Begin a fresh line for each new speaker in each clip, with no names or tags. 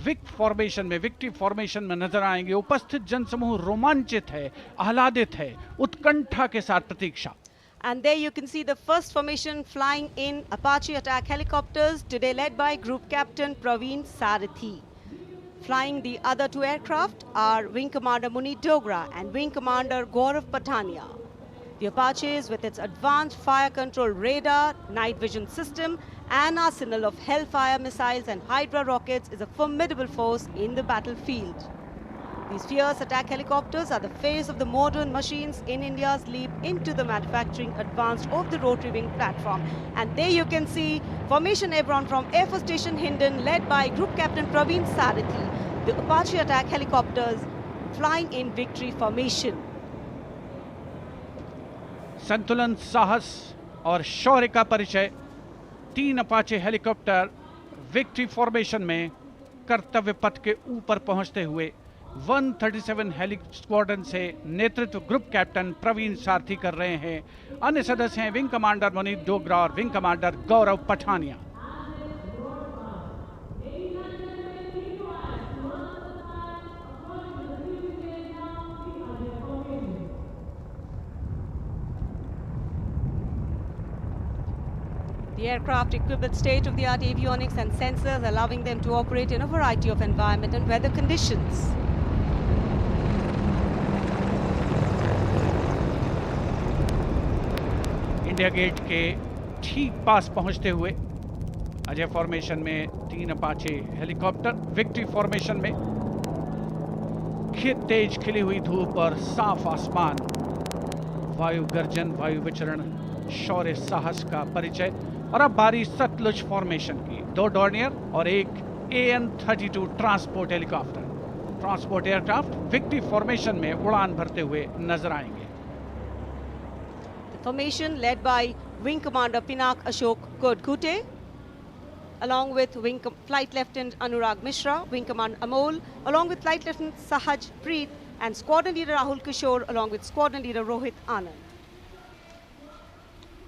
Wick formation में, victory formation में नजर आएंगे। उपस्थित जनसमूह रोमांचित है, आह्लादित है, उत्कंठा के साथ प्रतीक्षा।
And there you can see the first formation flying in Apache attack helicopters, today led by Group Captain Praveen Sarathi. Flying the other two aircraft are Wing Commander Munit Dogra and Wing Commander Gaurav Patania. The Apaches, with its advanced fire control radar, night vision system, and arsenal of Hellfire missiles and Hydra rockets, is a formidable force in the battlefield. These fierce attack helicopters are the face of the modern machines in India's leap into the manufacturing advanced of the rotary wing platform. And there you can see Formation Airborne from Air Force Station Hindon, led by Group Captain Praveen Sarathi. The Apache attack helicopters flying in victory formation.
संतुलन, साहस और शौर्य का परिचय। 3 Apache helicopter victory formation में कर्तव्य पथ के ऊपर पहुंचते हुए 137 हेली स्क्वाड्रन से नेतृत्व ग्रुप कैप्टन प्रवीण सारथी कर रहे हैं। अन्य सदस्य हैं विंग कमांडर मुनीत डोगरा और wing commander Gaurav Pathania.
The aircraft equipped with state-of-the-art avionics and sensors, allowing them to operate in a variety of environment and weather conditions.
India Gate के ठीक पास पहुंचते हुए अजय फॉर्मेशन में 3 अपाचे हेलीकॉप्टर विक्ट्री फॉर्मेशन में। तेज खिली हुई धूप और साफ आसमान, वायु गर्जन, वायु विचरण, शौर्य साहस का परिचय। और अब बारी सतलुज फॉर्मेशन की। 2 डॉर्नियर और एक AN-32 transport helicopter, transport aircraft victory formation में उड़ान भरते हुए नजर आएंगे।
Formation led by Wing Commander Pinak Ashok Kodkute, along with Flight Lieutenant Anurag Mishra, Wing Commander Amol, along with Flight Lieutenant Sahaj Preet, and Squadron Leader Rahul Kishore, along with Squadron Leader Rohit Anand.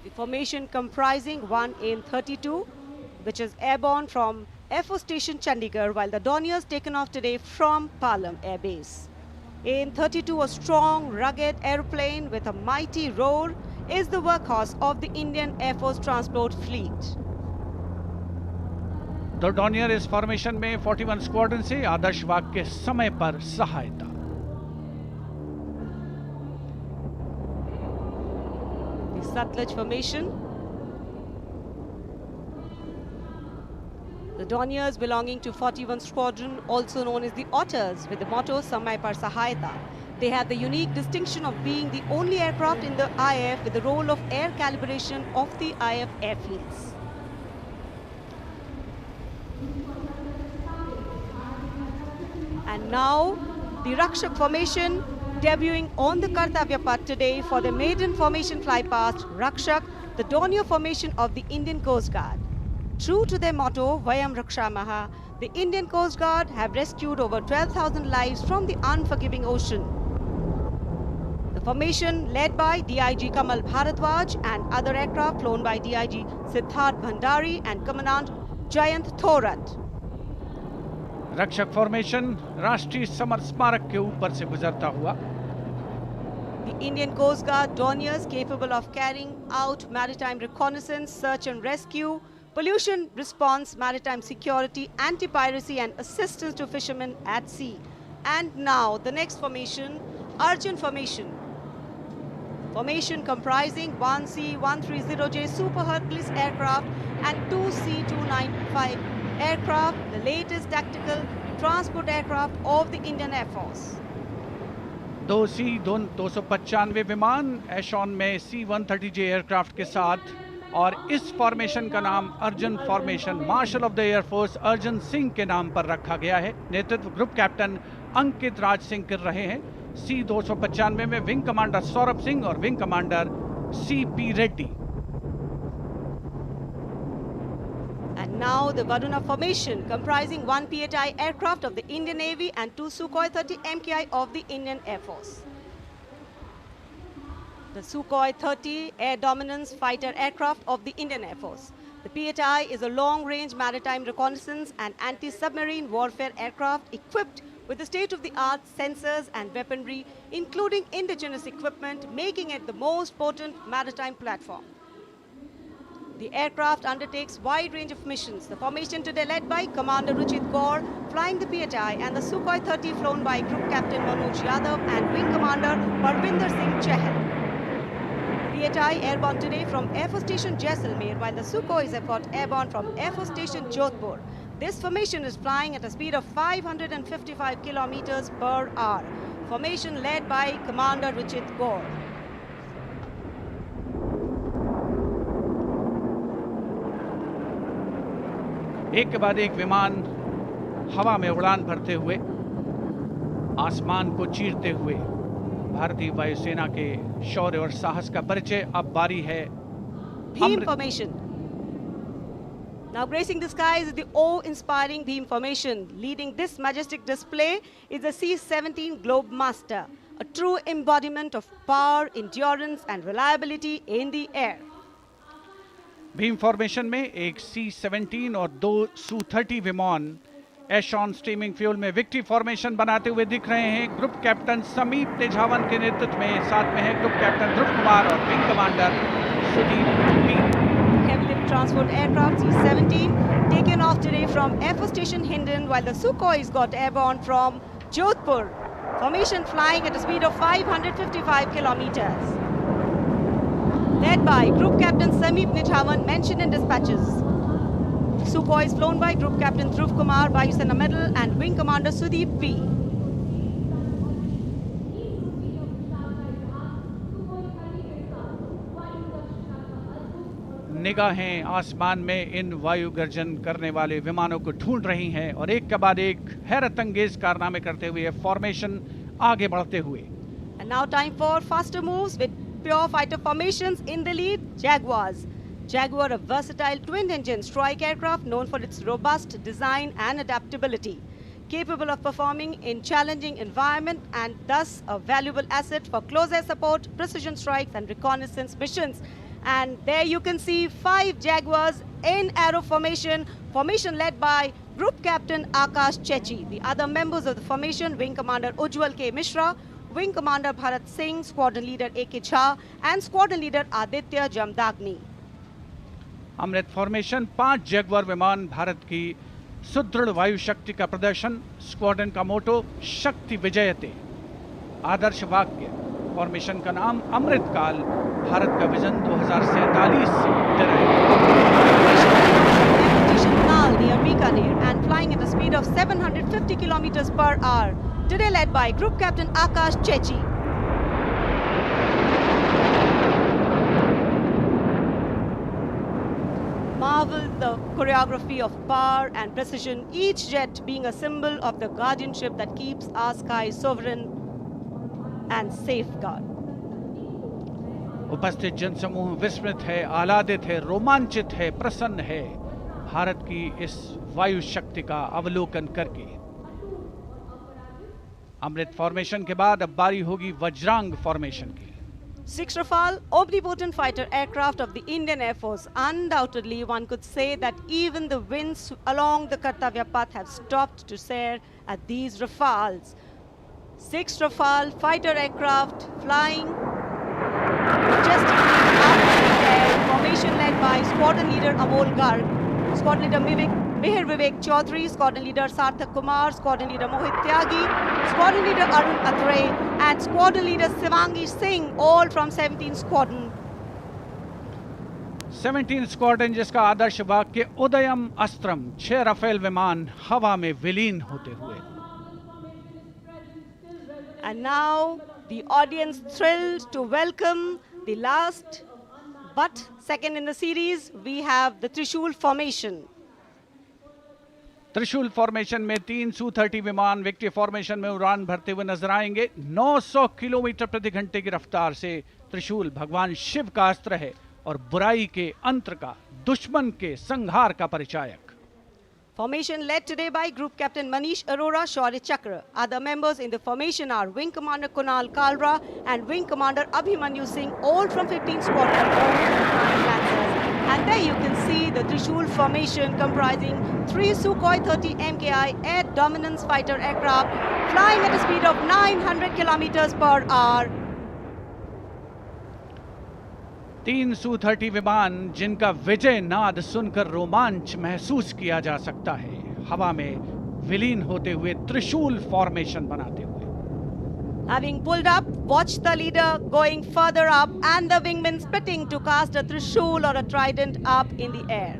The formation comprising 1 AN-32, which is airborne from Air Force Station Chandigarh, while the Dorniers taken off today from Palam Air Base. AN-32, a strong, rugged aeroplane with a mighty roar, is the workhorse of the Indian Air Force transport fleet.
दो Dornier इस formation में 41 squadron से आदर्श वाक के समय पर सहायता।
The Satluj formation. The Dorniers belonging to 41 Squadron, also known as the Otters, with the motto Samay Par Sahayata. They have the unique distinction of being the only aircraft in the IAF with the role of air calibration of the IAF airfields. And now, the Rakshak formation debuting on the Kartavya Path today for the maiden formation flypast, Rakshak, the Dornier formation of the Indian Coast Guard. True to their motto, Vayam Rakshamaha, the Indian Coast Guard have rescued over 12,000 lives from the unforgiving ocean. The formation led by DIG Kamal Bharadwaj and other aircraft flown by DIG Siddharth Bhandari and Commandant Jayant Thorat.
रक्षक formation राष्ट्रीय summer स्मारक के ऊपर से गुजरता हुआ।
The Indian Coast Guard Dorniers capable of carrying out maritime reconnaissance, search and rescue, pollution response, maritime security, anti-piracy and assistance to fishermen at sea. And now the next formation, Arjun formation. Formation comprising 1 C-130J Super Hercules aircraft and 2 C-295 aircraft, the latest tactical transport aircraft of the Indian Air Force.
2 C-295 विमान एशॉन में C-130J aircraft के साथ, और इस formation का नाम Arjun formation marshal of the air force Arjun Singh के नाम पर रखा गया है। नेतृत्व ग्रुप कैप्टन अंकित राज सिंह कर रहे हैं। C-295 में विंग कमांडर सौरभ सिंह और wing commander CP Reddy.
And now the Varuna formation comprising 1 PHI aircraft of the Indian Navy and 2 Sukhoi 30 MKI of the Indian Air Force. The Sukhoi 30 air dominance fighter aircraft of the Indian Air Force. The P-8I is a long-range maritime reconnaissance and anti-submarine warfare aircraft equipped with the state-of-the-art sensors and weaponry, including indigenous equipment, making it the most potent maritime platform. The aircraft undertakes wide range of missions. The formation today led by Commander Ruchit Kaur, flying the P-8I, and the Sukhoi 30 flown by Group Captain Manoj Yadav and Wing Commander Parvinder Singh Chahal. P-8I airborne today from Air Force Station Jaisalmer, while the Sukhois have got airborne from Air Force Station Jodhpur. This formation is flying at a speed of 555 kilometers per hour. Formation led by Commander Ruchit Kaur.
एक के बाद एक विमान हवा में उड़ान भरते हुए, आसमान को चीरते हुए भारतीय वायुसेना के शौर्य और साहस का परिचय। अब बारी है
Bheem formation. Now gracing the skies is the awe-inspiring Bheem formation. Leading this majestic display is the C-17 Globemaster, a true embodiment of power, endurance and reliability in the air.
Bhim formation में एक C-17 और 2 Su-30 विमान एशॉन steaming fuel में victory formation बनाते हुए दिख रहे हैं। ग्रुप कैप्टन समीप निझावन के नेतृत्व में साथ में है ग्रुप कैप्टन ध्रुव कुमार और wing commander Sudeep P.
Heavy lift transport aircraft C-17 taken off today from Air Force Station Hindon, while the Sukhois got airborne from Jodhpur. Formation flying at a speed of 555 kilometers. Led by Group Captain Sameep Nithawan, mentioned in dispatches. Sukhois flown by Group Captain Dhruv Kumar, Vayusena Medal, and Wing Commander Sudeep P.
निगाहें आसमान में इन वायु गर्जन करने वाले विमानों को ढूंढ रही हैं और एक के बाद एक हैरत अंगेज कारनामे करते हुए फॉर्मेशन आगे बढ़ते हुए।
And now time for faster moves with pure fighter formations. In the lead, Jaguars. Jaguar, a versatile twin-engine strike aircraft known for its robust design and adaptability, capable of performing in challenging environment and thus a valuable asset for close air support, precision strikes and reconnaissance missions. And there you can see 5 Jaguars in arrow formation, formation led by Group Captain Akash Chechi. The other members of the formation, Wing Commander Ujjwal K. Mishra, Wing Commander Bharat Singh, Squadron Leader A.K. Jha and Squadron Leader Aditya Jamdagni.
Amrit formation 5 Jaguar विमान, भारत की सुदृढ़ वायु शक्ति का प्रदर्शन। Squadron का मोटो शक्ति विजयते, आदर्श वाक्य। फॉर्मेशन का नाम अमृत काल, भारत का विजन 2047 से
near Bikaner and flying at a speed of 750 kilometers per hour. Today led by Group Captain Akash Chechi. Marvel the choreography of power and precision, each jet being a symbol of the guardianship that keeps our skies sovereign and safeguard.
उपस्थित जनसमूह विस्मित है, आह्लादित है, रोमांचित है, प्रसन्न है भारत की इस वायु शक्ति का अवलोकन करके। अमृत फॉर्मेशन के बाद अब बारी होगी वज्रांग फॉर्मेशन की।
6 Rafale, omnipotent fighter aircraft of the Indian Air Force. Undoubtedly, one could say that even the winds along the Kartavya path have stopped to stare at these Rafales. 6 Rafale fighter aircraft flying majestically up in the air. Formation led by Squadron Leader Amol Garg, Squadron Leader Mihir Vivek Chaudhary, Squadron Leader Sarthak Kumar, Squadron Leader Mohit Tyagi, Squadron Leader Arun Athre, and Squadron Leader Shivangi Singh, all from 17 Squadron.
17 squadron, जिसका आदर्श वाक्य उदयम अस्त्रम, 6 Rafale विमान हवा में विलीन होते हुए।
And now the audience thrilled to welcome the last but second in the series. We have the Trishul formation.
त्रिशूल formation में 3 Su-30 विमान विक्ट्री फॉर्मेशन में उड़ान भरते हुए नजर आएंगे। 900 किलोमीटर प्रति घंटे की रफ्तार से त्रिशूल भगवान शिव का अस्त्र है और बुराई के अंतर का, दुश्मन के संहार का परिचायक।
Formation led today by Group Captain Manish Arora, Shaurya Chakra. Other members in the formation are Wing Commander Kunal Kalra and Wing Commander Abhimanyu Singh, all from 15 Squadron, all from Flying Lancers. And there you can see the Trishul formation comprising 3 Sukhoi 30 MKI air dominance fighter aircraft flying at a speed of 900 kilometers per hour.
3 Su-30 विमान जिनका विजय नाद सुनकर रोमांच महसूस किया जा सकता है, हवा में विलीन होते हुए त्रिशूल फॉर्मेशन बनाते हुए.
Having pulled up, watch the leader going further up and the wingmen splitting to cast a Trishul or a trident up in the air.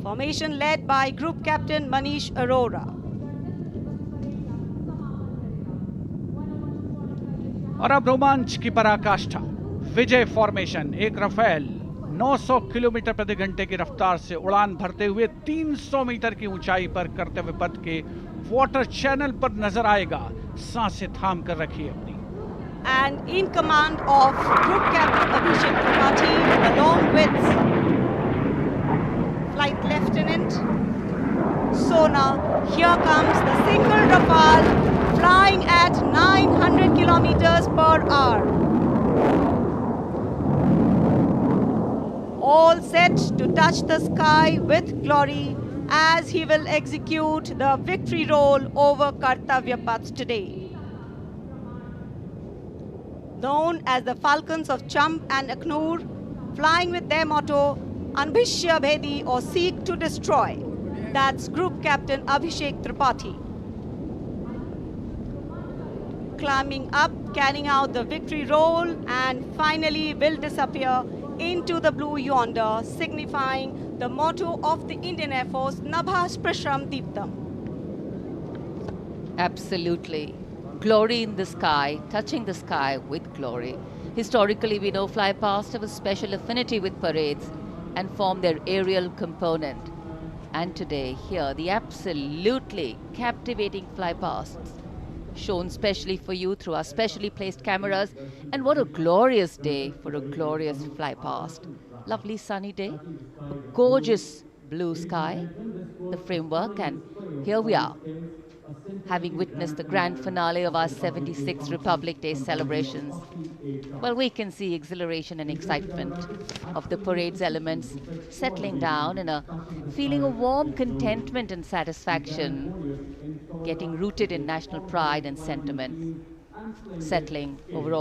Formation led by Group Captain Manish Arora.
और अब रोमांच की पराकाष्ठा. विजय formation एक Rafale 900 kilometre प्रति घंटे की रफ्तार से उड़ान भरते हुए 300 मीटर की ऊंचाई पर कर्तव्य पथ के वाटर चैनल पर नजर आएगा. सांसें थाम कर रखिए अपनी.
And in command of Group Captain Abhishek Tripathi along with Flight Lieutenant Sona, here comes the single Rafale flying at 900 kilometers per hour. All set to touch the sky with glory as he will execute the victory roll over Kartavya Path today. Known as the Falcons of Champ and Aknoor, flying with their motto, Anbhishya Bhedi or Seek to Destroy. That's Group Captain Abhishek Tripathi. Climbing up, carrying out the victory roll and finally will disappear into the blue yonder, signifying the motto of the Indian Air Force, Nabha Sprishram Deeptam.
Absolutely. Glory in the sky, touching the sky with glory. Historically, we know fly past have a special affinity with parades and form their aerial component. And today, here, the absolutely captivating fly pasts shown specially for you through our specially placed cameras. And what a glorious day for a glorious fly past. Lovely sunny day, a gorgeous blue sky, the framework, and here we are, having witnessed the grand finale of our 76th Republic Day celebrations. Well, we can see exhilaration and excitement of the parade's elements settling down in a feeling of warm contentment and satisfaction, getting rooted in national pride and sentiment, settling overall